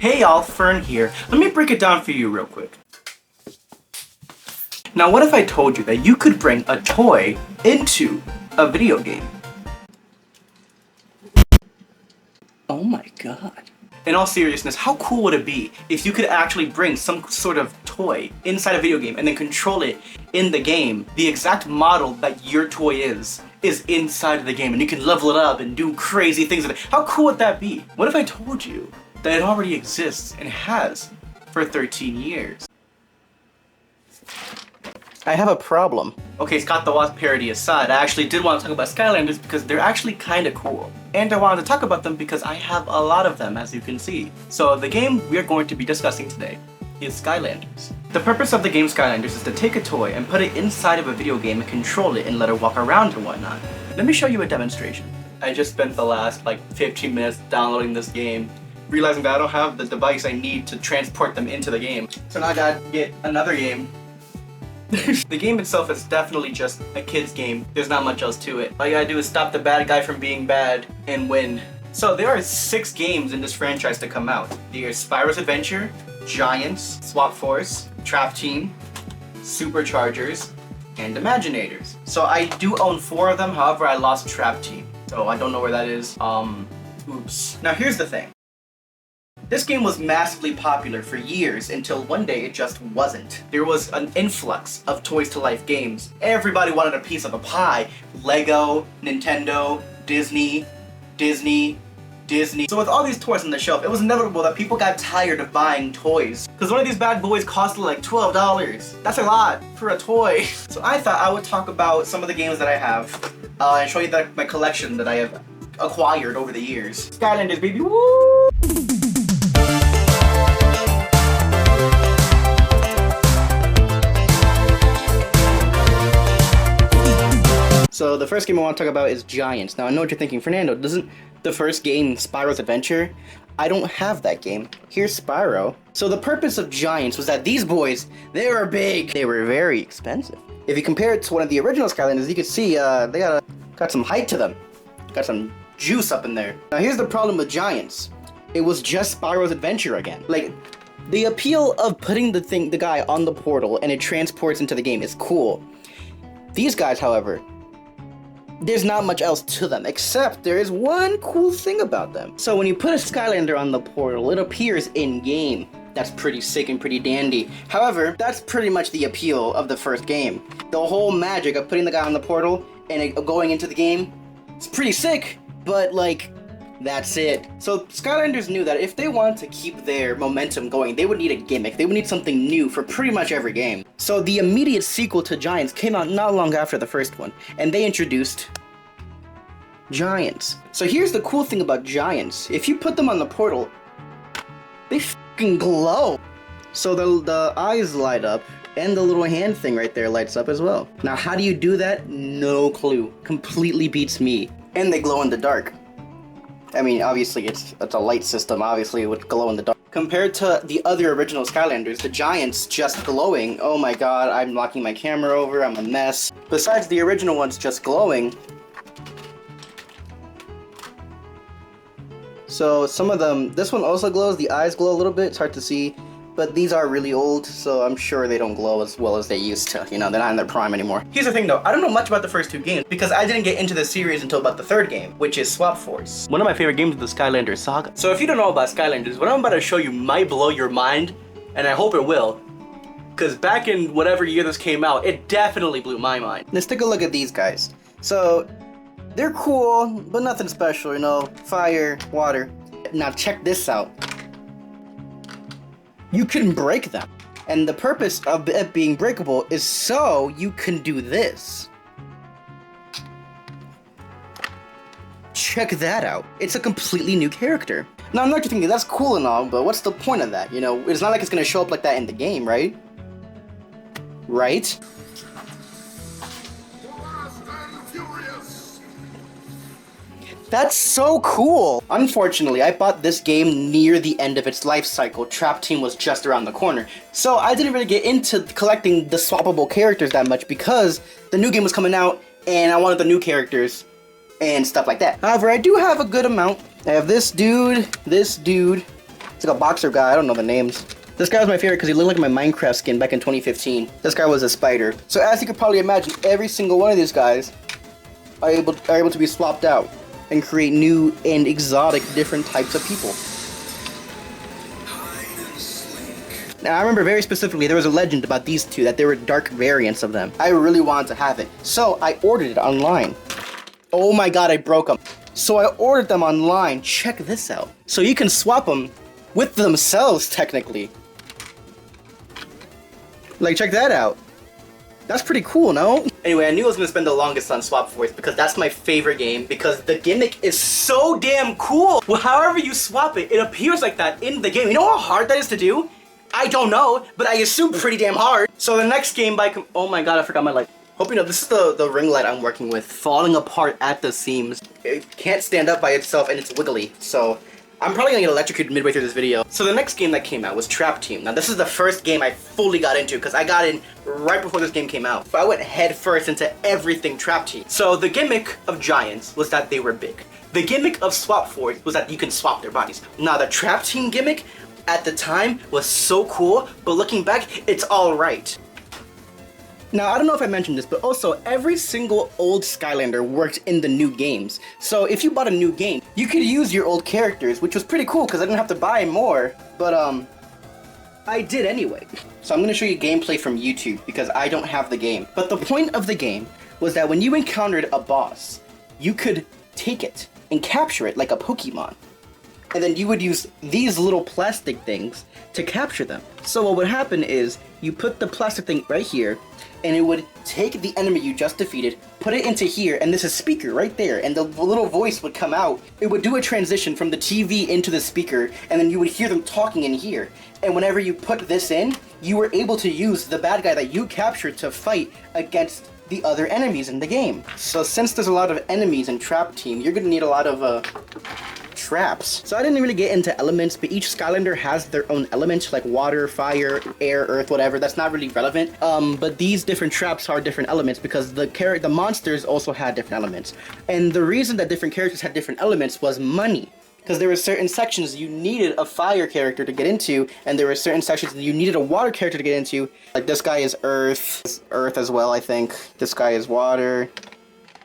Hey y'all, Fern here. Let me break it down for you real quick. Now what if I told you that you could bring a toy into a video game? Oh my god. In all seriousness, how cool would it be if you could actually bring some sort of toy inside a video game and then control it in the game? The exact model that your toy is inside of the game and you can level it up and do crazy things with it. How cool would that be? What if I told you that it already exists and has for 13 years? I have a problem. Okay, Scott the Wasp parody aside, I actually did want to talk about Skylanders because they're actually kinda cool. And I wanted to talk about them because I have a lot of them, as you can see. So the game we're going to be discussing today is Skylanders. The purpose of the game Skylanders is to take a toy and put it inside of a video game and control it and let it walk around and whatnot. Let me show you a demonstration. I just spent the last like 15 minutes downloading this game, realizing that I don't have the device I need to transport them into the game. So now I gotta get another game. The game itself is definitely just a kid's game. There's not much else to it. All you gotta do is stop the bad guy from being bad and win. So there are 6 games in this franchise to come out. There's Spyro's Adventure, Giants, Swap Force, Trap Team, Superchargers, and Imaginators. So I do own 4 of them, however I lost Trap Team. So I don't know where that is. Oops. Now here's the thing. This game was massively popular for years until one day it just wasn't. There was an influx of Toys to Life games. Everybody wanted a piece of the pie. Lego, Nintendo, Disney. So with all these toys on the shelf, it was inevitable that people got tired of buying toys. Because one of these bad boys costed like $12. That's a lot for a toy. So I thought I would talk about some of the games that I have and show you my collection that I have acquired over the years. Skylanders, baby, woo! So the first game I want to talk about is Giants. Now I know what you're thinking, Fernando, doesn't the first game Spyro's Adventure? I don't have that game. Here's Spyro. So the purpose of Giants was that these boys, they were big. They were very expensive. If you compare it to one of the original Skylanders, you can see they got some height to them. Got some juice up in there. Now here's the problem with Giants. It was just Spyro's Adventure again. Like, the appeal of putting the guy on the portal and it transports into the game is cool. These guys, however, there's not much else to them, except there is one cool thing about them. So when you put a Skylander on the portal, it appears in-game. That's pretty sick and pretty dandy. However, that's pretty much the appeal of the first game. The whole magic of putting the guy on the portal and it going into the game, it's pretty sick, but like, that's it. So Skylanders knew that if they wanted to keep their momentum going, they would need a gimmick. They would need something new for pretty much every game. So the immediate sequel to Giants came out not long after the first one, and they introduced Giants. So here's the cool thing about Giants. If you put them on the portal, they fucking glow. So the eyes light up, and the little hand thing right there lights up as well. Now how do you do that? No clue. Completely beats me. And they glow in the dark. I mean, obviously it's a light system, obviously it would glow in the dark. Compared to the other original Skylanders, the Giants just glowing, oh my god, I'm knocking my camera over, I'm a mess. Besides the original ones just glowing, so some of them, this one also glows, the eyes glow a little bit, it's hard to see. But these are really old, so I'm sure they don't glow as well as they used to. You know, they're not in their prime anymore. Here's the thing though, I don't know much about the first 2 games because I didn't get into the series until about the 3rd game, which is Swap Force. One of my favorite games of the Skylanders saga. So if you don't know about Skylanders, what I'm about to show you might blow your mind, and I hope it will. Because back in whatever year this came out, it definitely blew my mind. Let's take a look at these guys. So, they're cool, but nothing special, you know, fire, water. Now check this out. You can break them. And the purpose of it being breakable is so you can do this. Check that out. It's a completely new character. Now I'm not thinking that's cool and all, but what's the point of that? You know, it's not like it's gonna show up like that in the game, right? Right? That's so cool! Unfortunately, I bought this game near the end of its life cycle. Trap Team was just around the corner. So I didn't really get into collecting the swappable characters that much because the new game was coming out and I wanted the new characters and stuff like that. However, I do have a good amount. I have this dude, It's like a boxer guy. I don't know the names. This guy was my favorite because he looked like my Minecraft skin back in 2015. This guy was a spider. So as you could probably imagine, every single one of these guys are able to be swapped out and create new and exotic different types of people. Now I remember very specifically there was a legend about these two, that they were dark variants of them. I really wanted to have it. So I ordered it online. Oh my god, I broke them. So I ordered them online. Check this out. So you can swap them with themselves, technically. Like, check that out. That's pretty cool, no? Anyway, I knew I was gonna spend the longest on Swap Force because that's my favorite game, because the gimmick is so damn cool. Well, however you swap it, it appears like that in the game. You know how hard that is to do? I don't know, but I assume pretty damn hard. So the next game oh my god, I forgot my light. Hope you know, this is the ring light I'm working with, falling apart at the seams. It can't stand up by itself and it's wiggly, so I'm probably gonna get electrocuted midway through this video. So the next game that came out was Trap Team. Now this is the first game I fully got into because I got in right before this game came out. But I went head first into everything Trap Team. So the gimmick of giants was that they were big. The gimmick of Swap Force was that you can swap their bodies. Now the Trap Team gimmick at the time was so cool, but looking back, it's alright. Now, I don't know if I mentioned this, but also every single old Skylander worked in the new games. So if you bought a new game, you could use your old characters, which was pretty cool because I didn't have to buy more, but I did anyway. So I'm gonna show you gameplay from YouTube because I don't have the game. But the point of the game was that when you encountered a boss, you could take it and capture it like a Pokemon. And then you would use these little plastic things to capture them. So what would happen is you put the plastic thing right here, and it would take the enemy you just defeated, put it into here, and there's a speaker right there, and the little voice would come out. It would do a transition from the TV into the speaker, and then you would hear them talking in here. And whenever you put this in, you were able to use the bad guy that you captured to fight against the other enemies in the game. So since there's a lot of enemies in Trap Team, you're gonna need a lot of traps. So I didn't really get into elements, but each Skylander has their own elements, like water, fire, air, earth, whatever. That's not really relevant. But these different traps are different elements because the monsters also had different elements. And the reason that different characters had different elements was money. Because there were certain sections you needed a fire character to get into, and there were certain sections that you needed a water character to get into. Like this guy is earth as well, I think. This guy is water.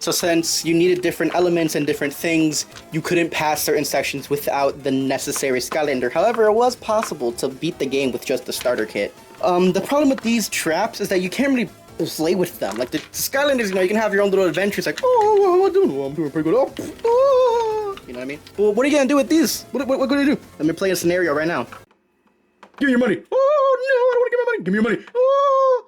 So since you needed different elements and different things, you couldn't pass certain sections without the necessary Skylander. However, it was possible to beat the game with just the starter kit. The problem with these traps is that you can't really play with them. Like the Skylanders, you know, you can have your own little adventures like, oh, I don't know, I'm doing pretty good. Oh. You know what I mean? Well, what are you gonna do with these? What gonna do? Let me play a scenario right now. Give me your money. Oh, no, I don't wanna give my money. Give me your money. Oh.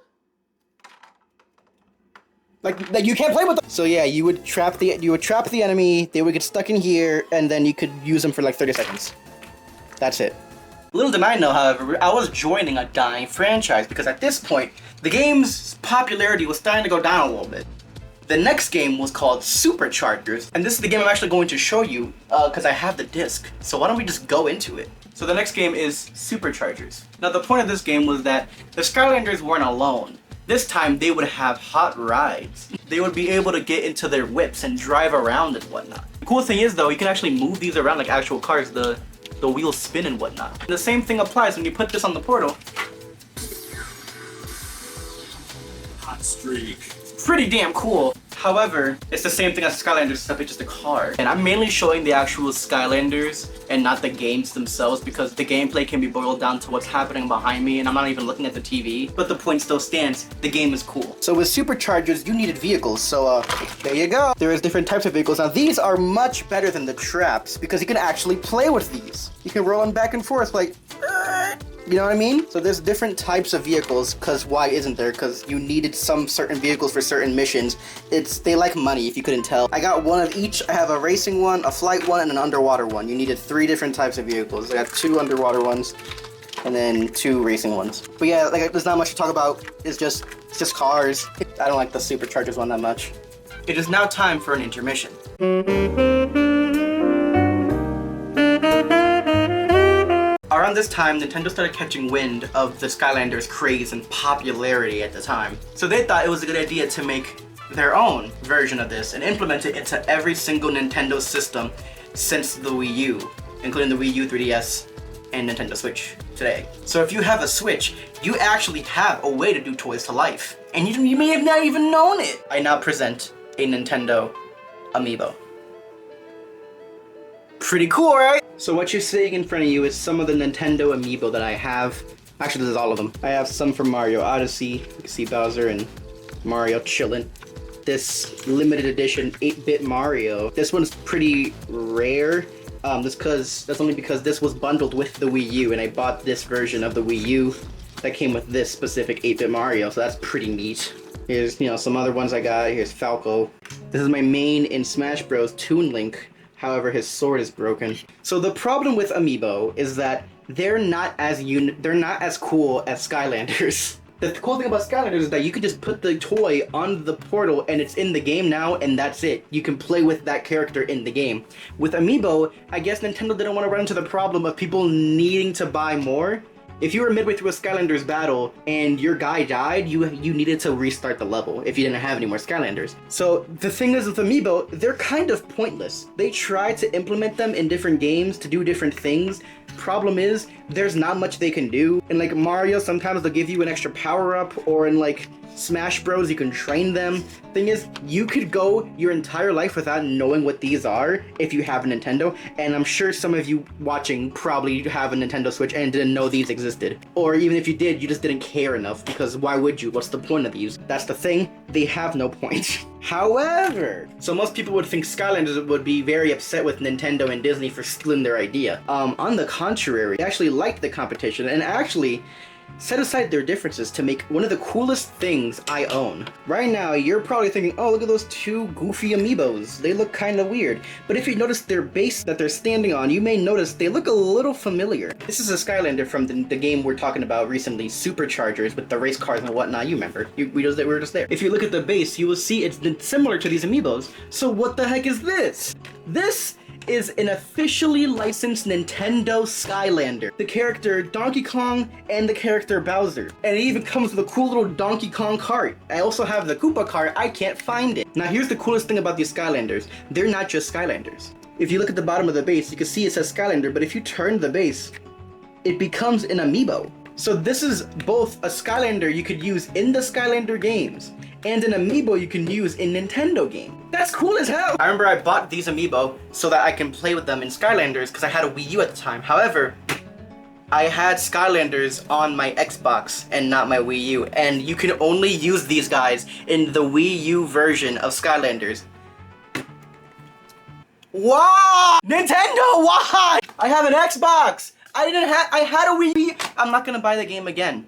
Like you can't play with them. So yeah, you would trap the enemy, they would get stuck in here, and then you could use them for like 30 seconds. That's it. Little did I know, however, I was joining a dying franchise because at this point, the game's popularity was starting to go down a little bit. The next game was called Superchargers, and this is the game I'm actually going to show you because I have the disc. So why don't we just go into it? So the next game is Superchargers. Now the point of this game was that the Skylanders weren't alone. This time they would have hot rides. They would be able to get into their whips and drive around and whatnot. The cool thing is though, you can actually move these around like actual cars. The wheels spin and whatnot. And the same thing applies when you put this on the portal. Hot streak. Pretty damn cool. However, it's the same thing as Skylanders, except it's just a car. And I'm mainly showing the actual Skylanders and not the games themselves because the gameplay can be boiled down to what's happening behind me and I'm not even looking at the TV. But the point still stands, the game is cool. So with Superchargers, you needed vehicles, so there you go. There is different types of vehicles. Now these are much better than the traps because you can actually play with these. You can roll them back and forth like, you know what I mean? So there's different types of vehicles, because why isn't there? Because you needed some certain vehicles for certain missions. They like money, if you couldn't tell. I got one of each. I have a racing one, a flight one, and an underwater one. You needed 3 different types of vehicles. I got 2 underwater ones, and then 2 racing ones. But yeah, like there's not much to talk about. It's just cars. I don't like the Superchargers one that much. It is now time for an intermission. Around this time, Nintendo started catching wind of the Skylanders' craze and popularity at the time. So they thought it was a good idea to make their own version of this and implement it into every single Nintendo system since the Wii U, including the Wii U, 3DS, and Nintendo Switch today. So if you have a Switch, you actually have a way to do toys to life. And you may have not even known it. I now present a Nintendo Amiibo. Pretty cool, right? So what you're seeing in front of you is some of the Nintendo Amiibo that I have. Actually, this is all of them. I have some from Mario Odyssey. You can see Bowser and Mario chilling. This limited edition 8-bit Mario. This one's pretty rare. That's only because this was bundled with the Wii U, and I bought this version of the Wii U that came with this specific 8-bit Mario, so that's pretty neat. Here's, some other ones I got. Here's Falco. This is my main in Smash Bros. Toon Link. However, his sword is broken. So the problem with Amiibo is that they're not as cool as Skylanders. The cool thing about Skylanders is that you can just put the toy on the portal and it's in the game now, and that's it. You can play with that character in the game. With Amiibo, I guess Nintendo didn't want to run into the problem of people needing to buy more. If you were midway through a Skylanders battle and your guy died, you needed to restart the level if you didn't have any more Skylanders. So the thing is with Amiibo, they're kind of pointless. They try to implement them in different games to do different things. Problem is, there's not much they can do. In like Mario, sometimes they'll give you an extra power-up, or in like Smash Bros, you can train them. Thing is, you could go your entire life without knowing what these are if you have a Nintendo, and I'm sure some of you watching probably have a Nintendo Switch and didn't know these existed. Or even if you did, you just didn't care enough, because why would you? What's the point of these? That's the thing, they have no point. However, so most people would think Skylanders would be very upset with Nintendo and Disney for stealing their idea. On the contrary, they actually liked the competition and actually set aside their differences to make one of the coolest things I own. Right now, you're probably thinking, oh, look at those two goofy amiibos. They look kind of weird. But if you notice their base that they're standing on, you may notice they look a little familiar. This is a Skylander from the game we're talking about recently, Superchargers, with the race cars and whatnot, you remember. We were just there. If you look at the base, you will see it's similar to these amiibos. So what the heck is this? This is an officially licensed Nintendo Skylander. The character Donkey Kong and the character Bowser. And it even comes with a cool little Donkey Kong cart. I also have the Koopa cart, I can't find it. Now here's the coolest thing about these Skylanders. They're not just Skylanders. If you look at the bottom of the base, you can see it says Skylander, but if you turn the base, it becomes an amiibo. So this is both a Skylander you could use in the Skylander games, and an amiibo you can use in Nintendo games. That's cool as hell! I remember I bought these amiibo so that I can play with them in Skylanders because I had a Wii U at the time. However, I had Skylanders on my Xbox and not my Wii U, and you can only use these guys in the Wii U version of Skylanders. Why? Nintendo, why? I have an Xbox! I had a Wii U. I'm not gonna buy the game again.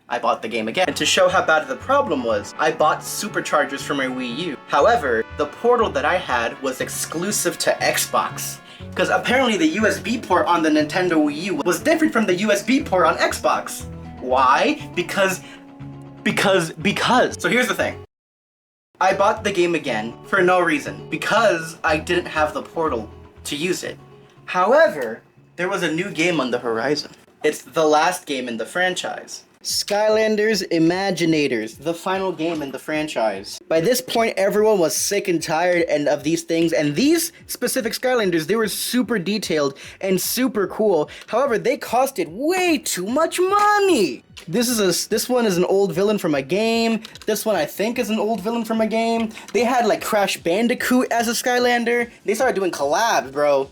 I bought the game again. And to show how bad the problem was, I bought Superchargers for my Wii U. However, the portal that I had was exclusive to Xbox. Because apparently the USB port on the Nintendo Wii U was different from the USB port on Xbox. Why? Because. So here's the thing. I bought the game again for no reason. Because I didn't have the portal to use it. However, there was a new game on the horizon. It's the last game in the franchise. Skylanders Imaginators, the final game in the franchise. By this point, everyone was sick and tired of these things, and these specific Skylanders, they were super detailed and super cool. However, they costed way too much money. This one is an old villain from a game. This one I think is an old villain from a game. They had like Crash Bandicoot as a Skylander. They started doing collabs, bro.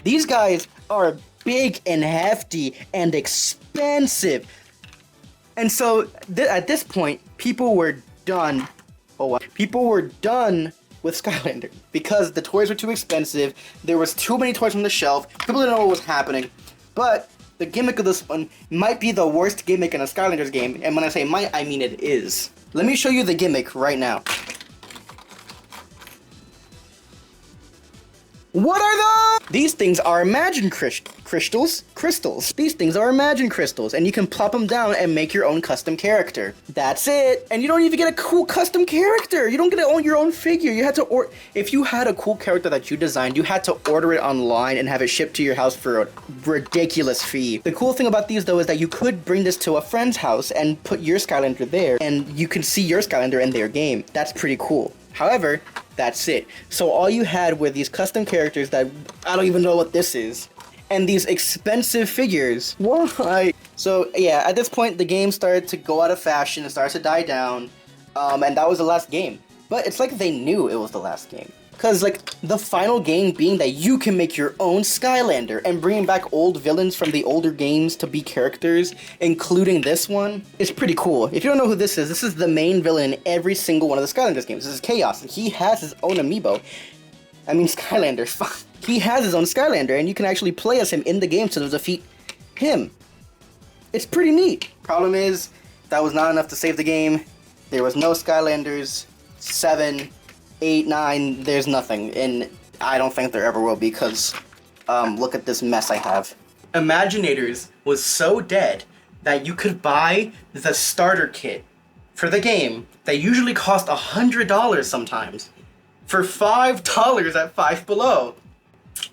These guys are big and hefty and expensive. And so at this point, people were done. People were done with Skylander because the toys were too expensive. There was too many toys on the shelf. People didn't know what was happening. But the gimmick of this one might be the worst gimmick in a Skylanders game. And when I say might, I mean it is. Let me show you the gimmick right now. What are those? These things are Imagine crystals. These things are Imagine crystals, and you can plop them down and make your own custom character. That's it. And you don't even get a cool custom character. You don't get to own your own figure. You had to if you had a cool character that you designed, you had to order it online and have it shipped to your house for a ridiculous fee. The cool thing about these though is that you could bring this to a friend's house and put your Skylander there, and you can see your Skylander in their game. That's pretty cool. However, that's it. So all you had were these custom characters that I don't even know what this is. and these expensive figures. Why? So yeah, at this point the game started to go out of fashion, it started to die down, and that was the last game. But it's like they knew it was the last game. Cause like the final game being that you can make your own Skylander and bringing back old villains from the older games to be characters, including this one, is pretty cool. If you don't know who this is the main villain in every single one of the Skylanders games. This is Chaos, and he has his own amiibo. I mean Skylander, he has his own Skylander, and you can actually play as him in the game to defeat him. It's pretty neat. Problem is, that was not enough to save the game. There was no Skylanders. 7, 8, 9, there's nothing, and I don't think there ever will be, because look at this mess I have. Imaginators was so dead that you could buy the starter kit for the game that usually cost $100 sometimes for $5 at Five Below.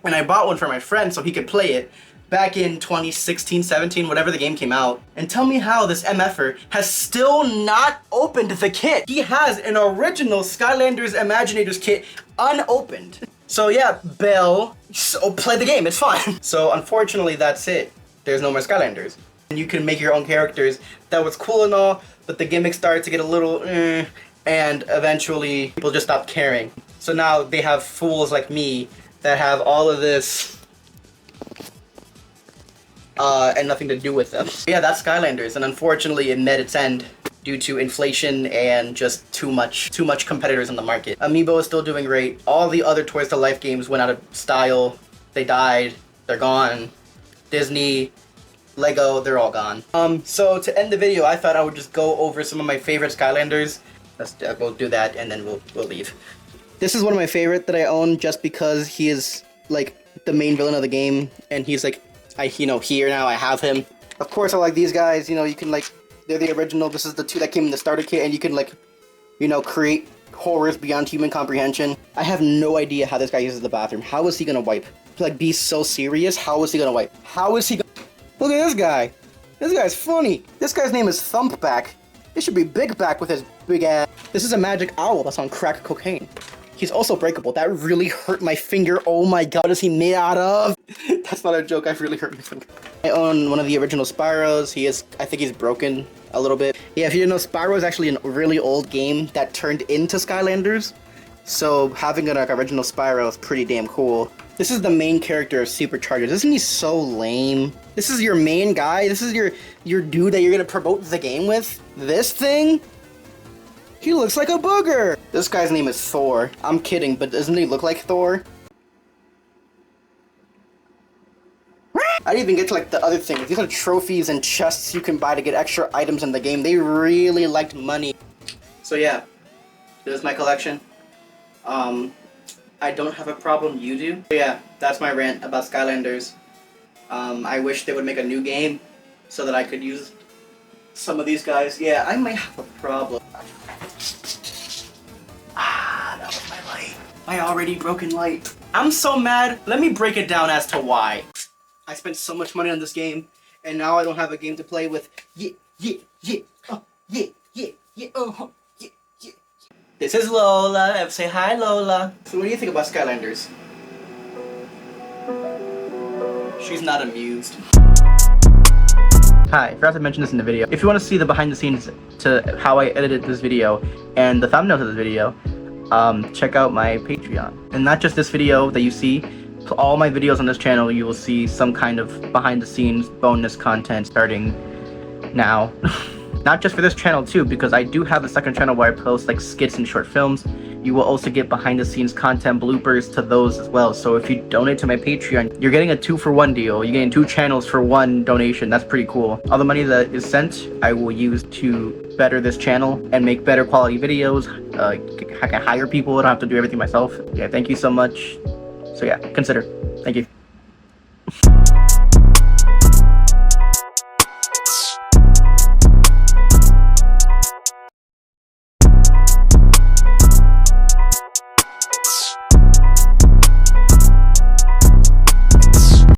And I bought one for my friend so he could play it back in 2016, 17, whatever the game came out. And tell me how this MFer has still not opened the kit. He has an original Skylanders Imaginators kit unopened. So yeah, Belle, so play the game, it's fine. So unfortunately that's it. There's no more Skylanders. And you can make your own characters. That was cool and all, but the gimmick started to get a little and eventually people just stopped caring. So now they have fools like me that have all of this and nothing to do with them. Yeah, that's Skylanders, and unfortunately it met its end due to inflation and just too much competitors in the market. Amiibo is still doing great. All the other Toys to Life games went out of style. They died. They're gone. Disney, Lego, they're all gone. So to end the video, I thought I would just go over some of my favorite Skylanders. Let's go do that, and then we'll leave. This is one of my favorite that I own just because he is like the main villain of the game, and he's like, here now I have him. Of course I like these guys, you can like, they're the original. This is the two that came in the starter kit, and you can like, create horrors beyond human comprehension. I have no idea how this guy uses the bathroom. How is he gonna wipe? Like, be so serious? How is he gonna wipe? How is he gonna... Look at this guy. This guy's funny. This guy's name is Thumpback. It should be Big Back with his big ass. This is a magic owl that's on crack cocaine. He's also breakable. That really hurt my finger. Oh my god, what is he made out of? That's not a joke, I've really hurt my finger. I own one of the original Spyros. I think he's broken a little bit. Yeah, if you didn't know, Spyro is actually a really old game that turned into Skylanders. So having an original Spyro is pretty damn cool. This is the main character of Superchargers. Isn't he so lame? This is your main guy? This is your dude that you're gonna promote the game with? This thing? He looks like a booger! This guy's name is Thor. I'm kidding, but doesn't he look like Thor? I didn't even get to like the other things. These are trophies and chests you can buy to get extra items in the game. They really liked money. So yeah, this is my collection. I don't have a problem, you do. So yeah, that's my rant about Skylanders. I wish they would make a new game so that I could use some of these guys. Yeah, I might have a problem. That was my light. My already broken light. I'm so mad. Let me break it down as to why. I spent so much money on this game, and now I don't have a game to play with. Yeah, oh, yeah. This is Lola. Say hi, Lola. So what do you think about Skylanders? She's not amused. Hi, I forgot to mention this in the video. If you want to see the behind the scenes to how I edited this video and the thumbnail to this video, check out my Patreon. And not just this video that you see, all my videos on this channel, you will see some kind of behind the scenes bonus content starting now. Not just for this channel too, because I do have a second channel where I post like skits and short films. You will also get behind the scenes content bloopers to those as well. So if you donate to my Patreon, you're getting a 2-for-1 deal. You're getting 2 channels for 1 donation. That's pretty cool. All the money that is sent, I will use to better this channel and make better quality videos. I can hire people. I don't have to do everything myself. Yeah, thank you so much. So yeah, consider. Thank you.